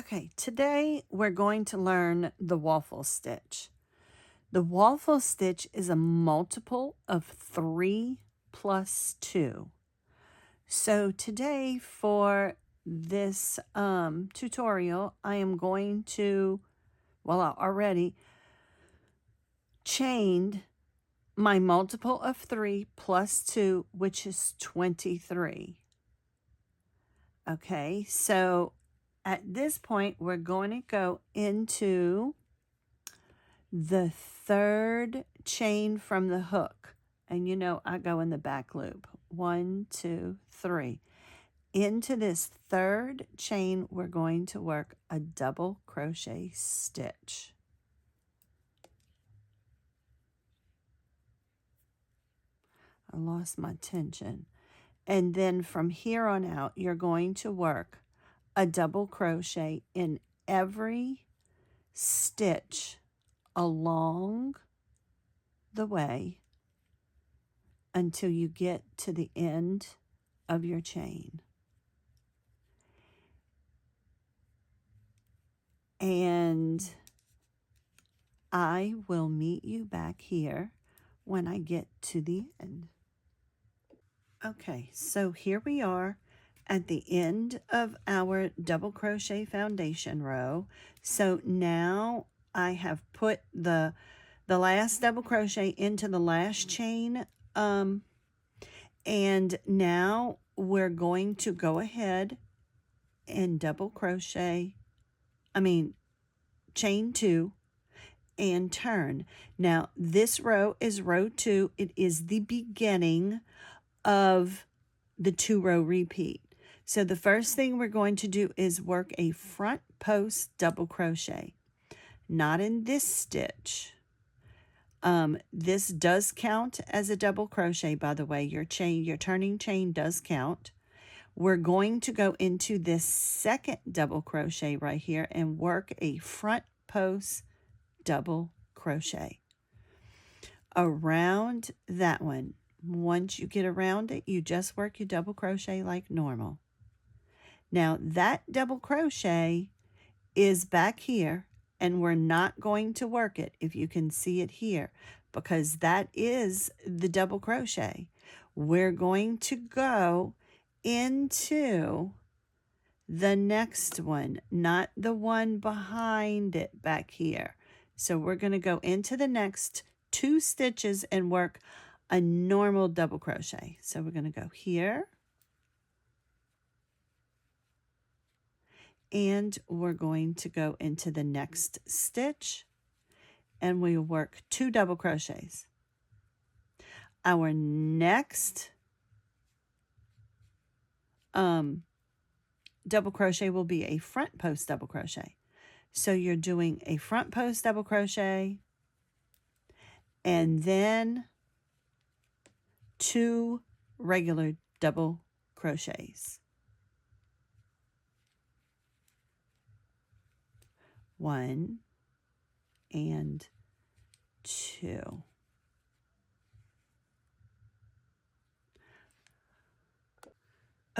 Okay, today we're going to learn the waffle stitch. The waffle stitch is a multiple of 3 plus 2. So today for this tutorial, I am going to, well, I already chained my multiple of 3 plus 2, which is 23. Okay, so at this point, we're going to go into the third chain from the hook. And you know, I go in the back loop. 1, 2, 3. Into this third chain, we're going to work a double crochet stitch. I lost my tension. And then from here on out, you're going to work a double crochet in every stitch along the way until you get to the end of your chain. And I will meet you back here when I get to the end. Okay, so here we are at the end of our double crochet foundation row. So now I have put the last double crochet into the last chain, and now we're going to go ahead and double crochet, chain 2 and turn. Now this row is row 2. It is the beginning of the 2-row repeat. So the first thing we're going to do is work a front post double crochet. Not in this stitch. This does count as a double crochet, by the way. Your turning chain does count. We're going to go into this second double crochet right here and work a front post double crochet around that one. Once you get around it, you just work your double crochet like normal. Now that double crochet is back here, and we're not going to work it, if you can see it here, because that is the double crochet. We're going to go into the next one, not the one behind it back here. So we're going to go into the next 2 stitches and work a normal double crochet. So we're going to go here, and we're going to go into the next stitch, and we work 2 double crochets. Our next double crochet will be a front post double crochet. So you're doing a front post double crochet and then 2 regular double crochets. 1 and 2.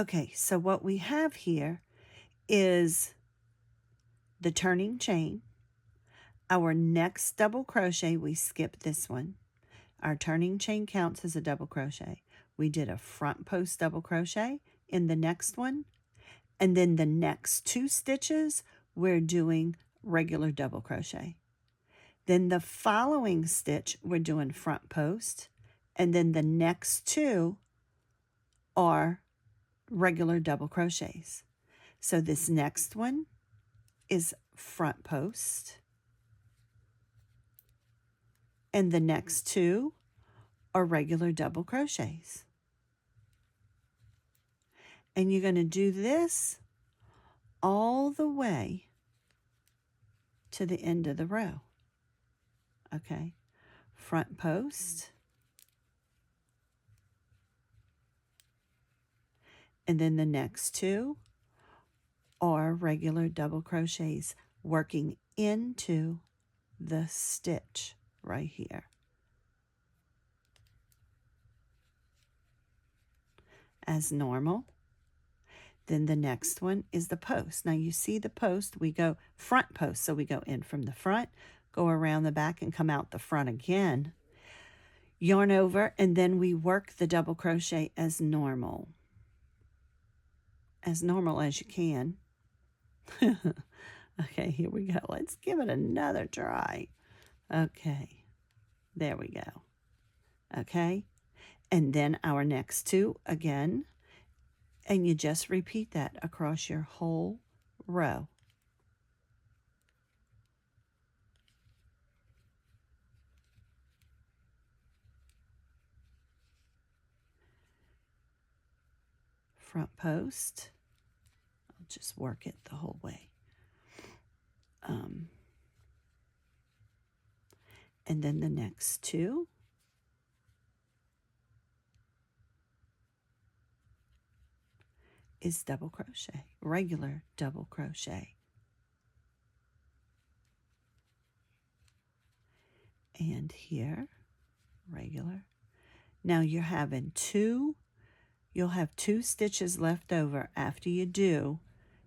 Okay, so what we have here is the turning chain. Our next double crochet, we skip this one. Our turning chain counts as a double crochet. We did a front post double crochet in the next one, and then the next 2 stitches, we're doing regular double crochet. Then the following stitch, we're doing front post, and then the next 2 are regular double crochets. So this next one is front post, and the next 2 are regular double crochets. And you're going to do this all the way to the end of the row. Okay, front post, and then the next 2 are regular double crochets working into the stitch right here. As normal. Then the next one is the post. Now you see the post, we go front post. So we go in from the front, go around the back and come out the front again. Yarn over, and then we work the double crochet as normal as you can. Okay, here we go. Let's give it another try. Okay, there we go. Okay, and then our next two again, and you just repeat that across your whole row. Front post. I'll just work it the whole way. And then the next two. Is double crochet, regular double crochet. And here, regular. Now you're having you'll have 2 stitches left over after you do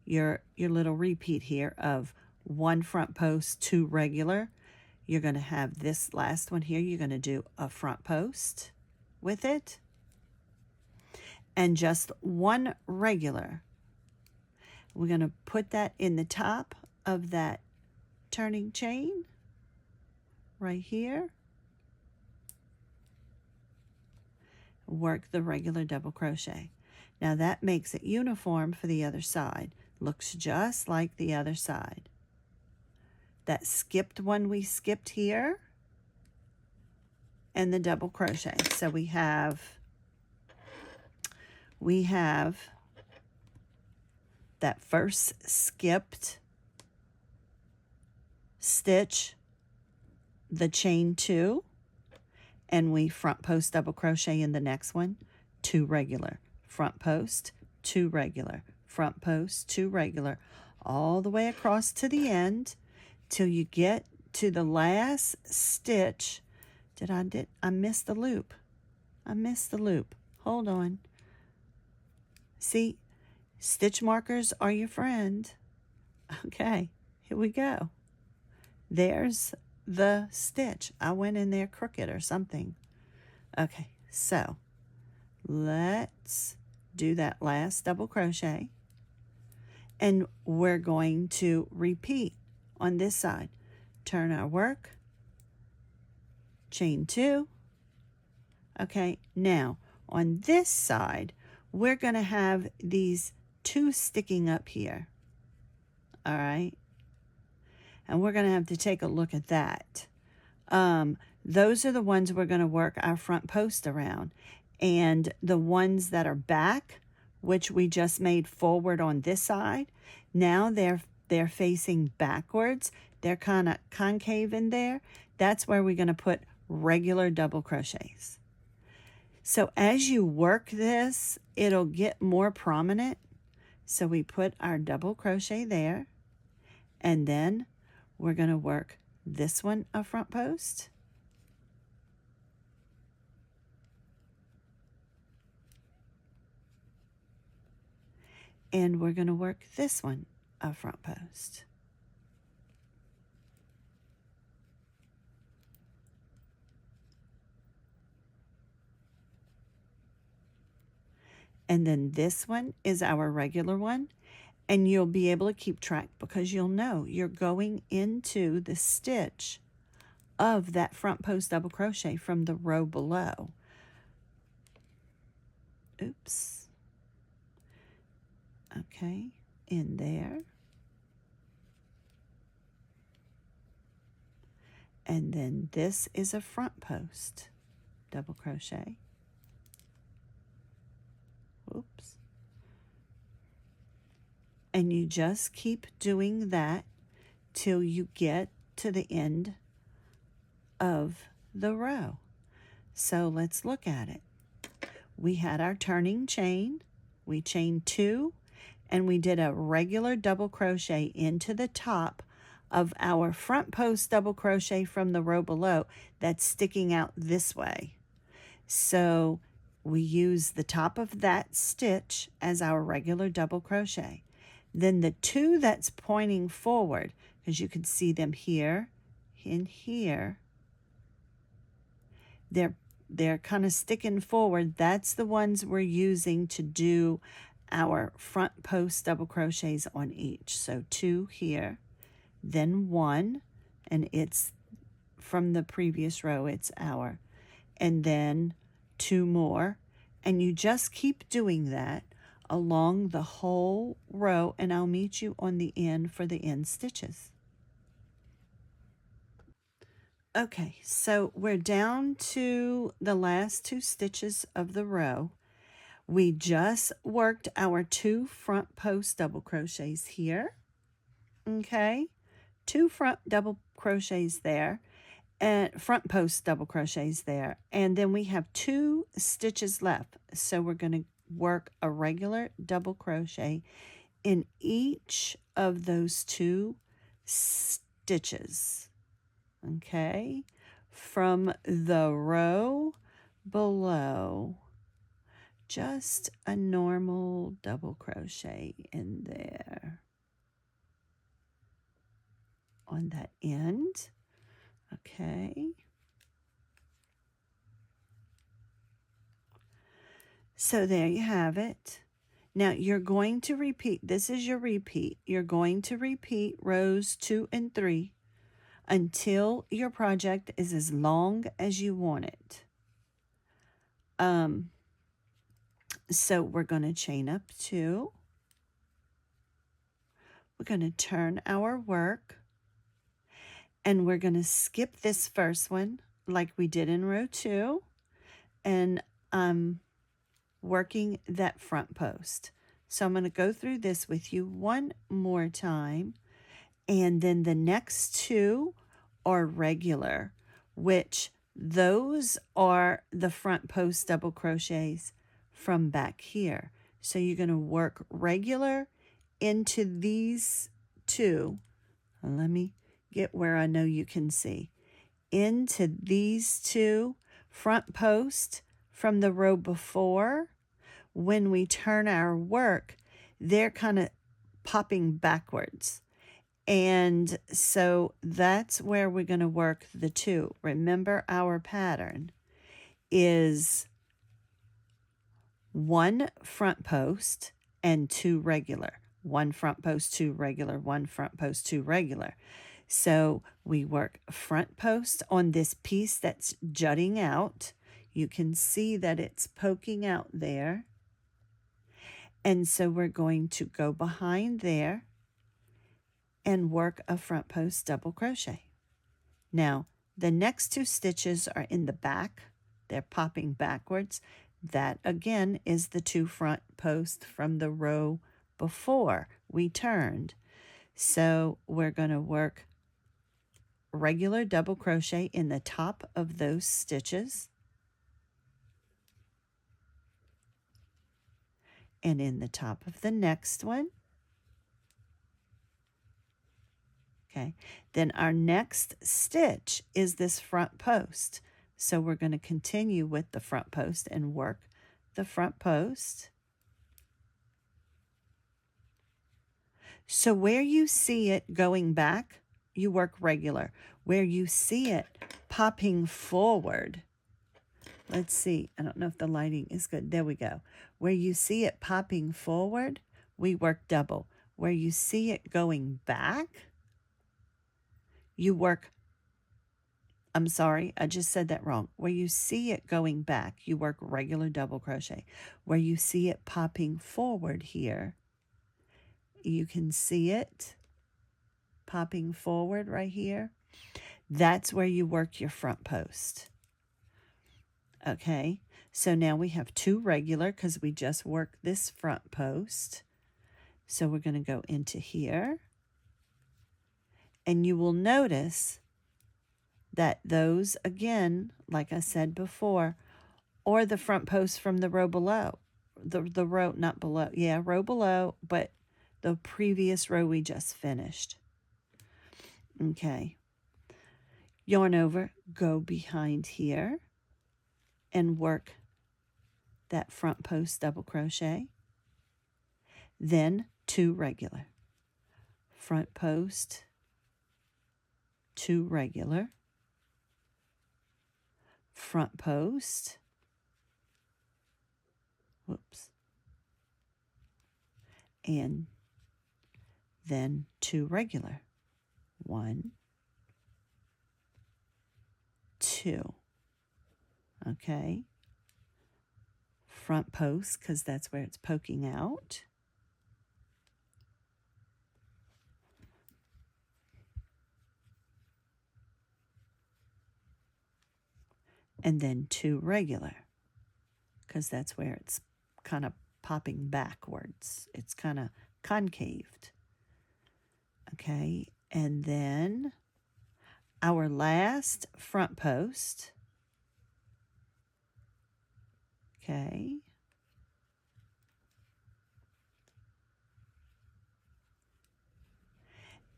your little repeat here of 1 front post, 2 regular. You're going to have this last one here. You're going to do a front post with it and just 1 regular. We're going to put that in the top of that turning chain right here. Work the regular double crochet. Now that makes it uniform for the other side. Looks just like the other side. That skipped one we skipped here and the double crochet. So we have that first skipped stitch, the chain 2, and we front post double crochet in the next one, 2 regular, front post, 2 regular, front post, 2 regular, all the way across to the end till you get to the last stitch. I missed the loop. I missed the loop. Hold on. See, stitch markers are your friend. Okay, here we go. There's the stitch. I went in there crooked or something. Okay, so let's do that last double crochet, and we're going to repeat on this side. Turn our work, chain 2. Okay, now on this side we're going to have these 2 sticking up here. All right, and we're going to have to take a look at that. Those are the ones we're going to work our front post around, and the ones that are back, which we just made forward on this side, now they're facing backwards. They're kind of concave in there. That's where we're going to put regular double crochets. So as you work this, it'll get more prominent. So we put our double crochet there, and then we're going to work this one a front post, and we're going to work this one a front post. And then this one is our regular one, and you'll be able to keep track because you'll know you're going into the stitch of that front post double crochet from the row below. Oops. Okay, in there. And then this is a front post double crochet. Oops. And you just keep doing that till you get to the end of the row. So let's look at it. We had our turning chain, we chained 2, and we did a regular double crochet into the top of our front post double crochet from the row below that's sticking out this way. So we use the top of that stitch as our regular double crochet. Then the two that's pointing forward, because you can see them here and here, they're kind of sticking forward. That's the ones we're using to do our front post double crochets on each. So 2 here, then 1, and it's from the previous row, it's our, and then 2 more, and you just keep doing that along the whole row, and I'll meet you on the end for the end stitches. Okay, so we're down to the last 2 stitches of the row. We just worked our 2 front post double crochets here. Okay, 2 front double crochets there, and front post double crochets there, and then we have 2 stitches left. So we're going to work a regular double crochet in each of those 2 stitches. Okay, from the row below, just a normal double crochet in there on that end. Okay, so there you have it. Now you're going to repeat, this is your repeat, you're going to repeat rows 2 and 3 until your project is as long as you want it. So we're going to chain up 2. We're going to turn our work, and we're going to skip this first one like we did in row 2, and working that front post. So I'm going to go through this with you one more time, and then the next 2 are regular, which those are the front post double crochets from back here. So you're going to work regular into these 2. Let me get where I know you can see. Into these 2 front post from the row before. When we turn our work, they're kind of popping backwards. And so that's where we're going to work the 2. Remember, our pattern is 1 front post and 2 regular. 1 front post, 2 regular, 1 front post, 2 regular. So we work front post on this piece that's jutting out. You can see that it's poking out there. And so we're going to go behind there and work a front post double crochet. Now, the next 2 stitches are in the back. They're popping backwards. That, again, is the 2 front posts from the row before we turned. So we're going to work regular double crochet in the top of those stitches. And in the top of the next one. Okay, then our next stitch is this front post. So we're going to continue with the front post and work the front post. So where you see it going back, you work regular. Where you see it popping forward, let's see, I don't know if the lighting is good. There we go. Where you see it popping forward, we work double. Where you see it going back, you work, I'm sorry, I just said that wrong. Where you see it going back, you work regular double crochet. Where you see it popping forward here, you can see it popping forward right here. That's where you work your front post. Okay, so now we have 2 regular because we just worked this front post. So we're going to go into here. And you will notice that those, again, like I said before, or the front post from the row below. The row, not below, yeah, row below, but the previous row we just finished. Okay. Yarn over, go behind here, and work that front post double crochet, then 2 regular, front post, 2 regular, front post, whoops, and then 2 regular, 1, 2, okay, front post because that's where it's poking out, and then 2 regular because that's where it's kind of popping backwards. It's kind of concaved. Okay, and then our last front post. Okay.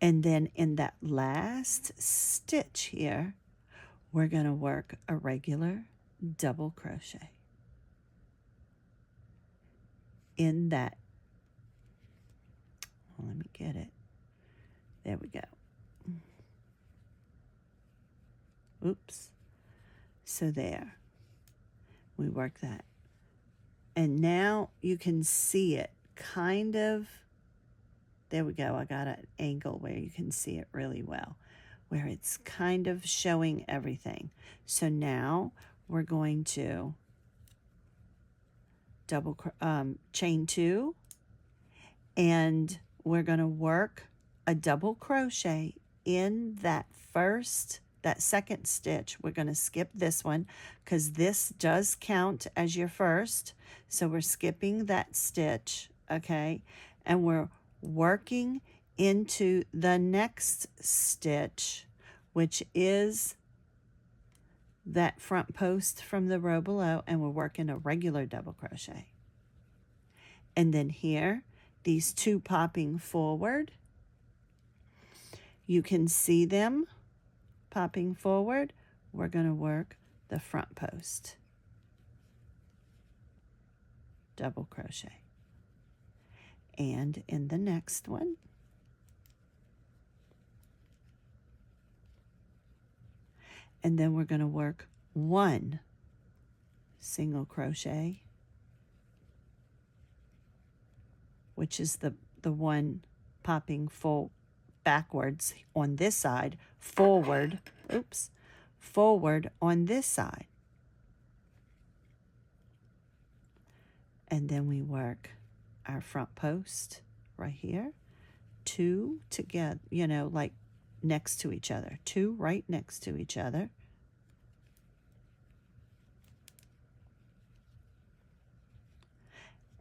And then in that last stitch here, we're going to work a regular double crochet in that. Well, let me get it. There we go. Oops. So there. We work that. And now you can see it kind of. There we go. I got an angle where you can see it really well, where it's kind of showing everything. So now we're going to chain 2, and we're going to work a double crochet in that second stitch. We're going to skip this one because this does count as your first. So we're skipping that stitch, okay? And we're working into the next stitch, which is that front post from the row below, and we're working a regular double crochet. And then here, these 2 popping forward, you can see them popping forward. We're going to work the front post double crochet. And in the next one, and then we're going to work 1 single crochet, which is the one popping full backwards on this side, forward on this side. And then we work our front post right here, 2 together, like next to each other, 2 right next to each other.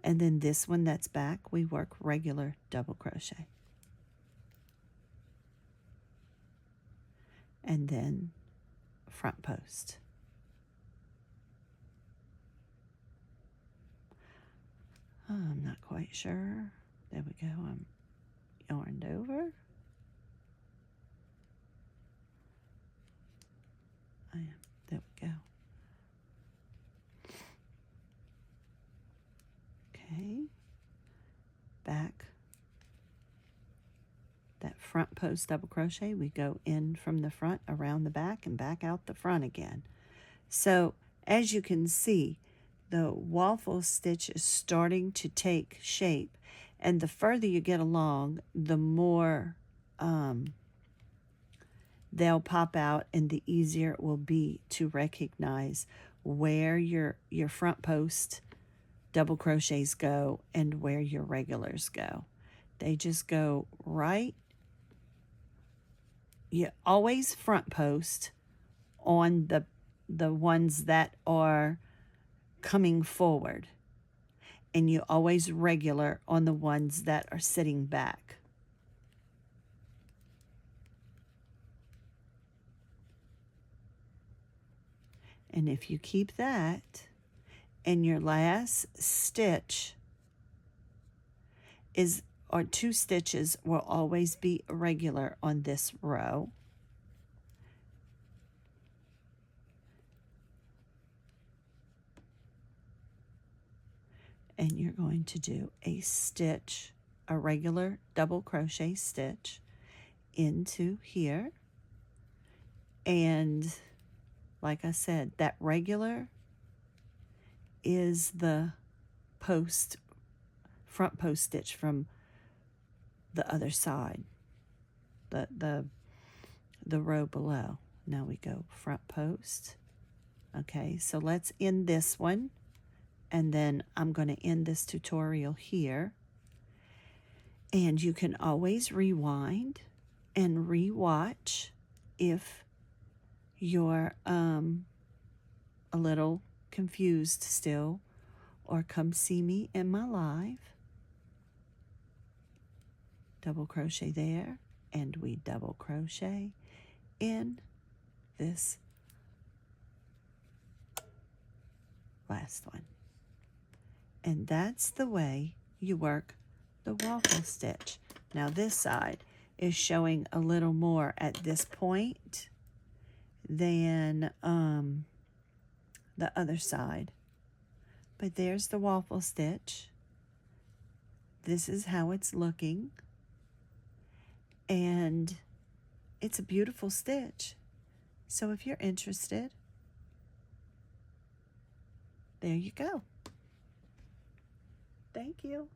And then this one that's back, we work regular double crochet. And then front post. I'm not quite sure. There we go. I'm yarned over. There we go. Okay. Back. That front post double crochet, we go in from the front, around the back, and back out the front again. So as you can see, the waffle stitch is starting to take shape, and the further you get along, the more they'll pop out, and the easier it will be to recognize where your front post double crochets go and where your regulars go. They just go right. You always front post on the ones that are coming forward, and you always regular on the ones that are sitting back. And if you keep that, and your last stitch or 2 stitches will always be irregular on this row. and you're going to do a stitch, a regular double crochet stitch into here. And like I said, that regular is the front post stitch from the other side, the row below. Now we go front post. Okay, so let's end this one, and then I'm going to end this tutorial here. And you can always rewind and rewatch if you're a little confused still, or come see me in my live. Double crochet there, and we double crochet in this last one. And that's the way you work the waffle stitch. Now this side is showing a little more at this point than the other side. But there's the waffle stitch. This is how it's looking. And it's a beautiful stitch. So if you're interested, there you go. Thank you.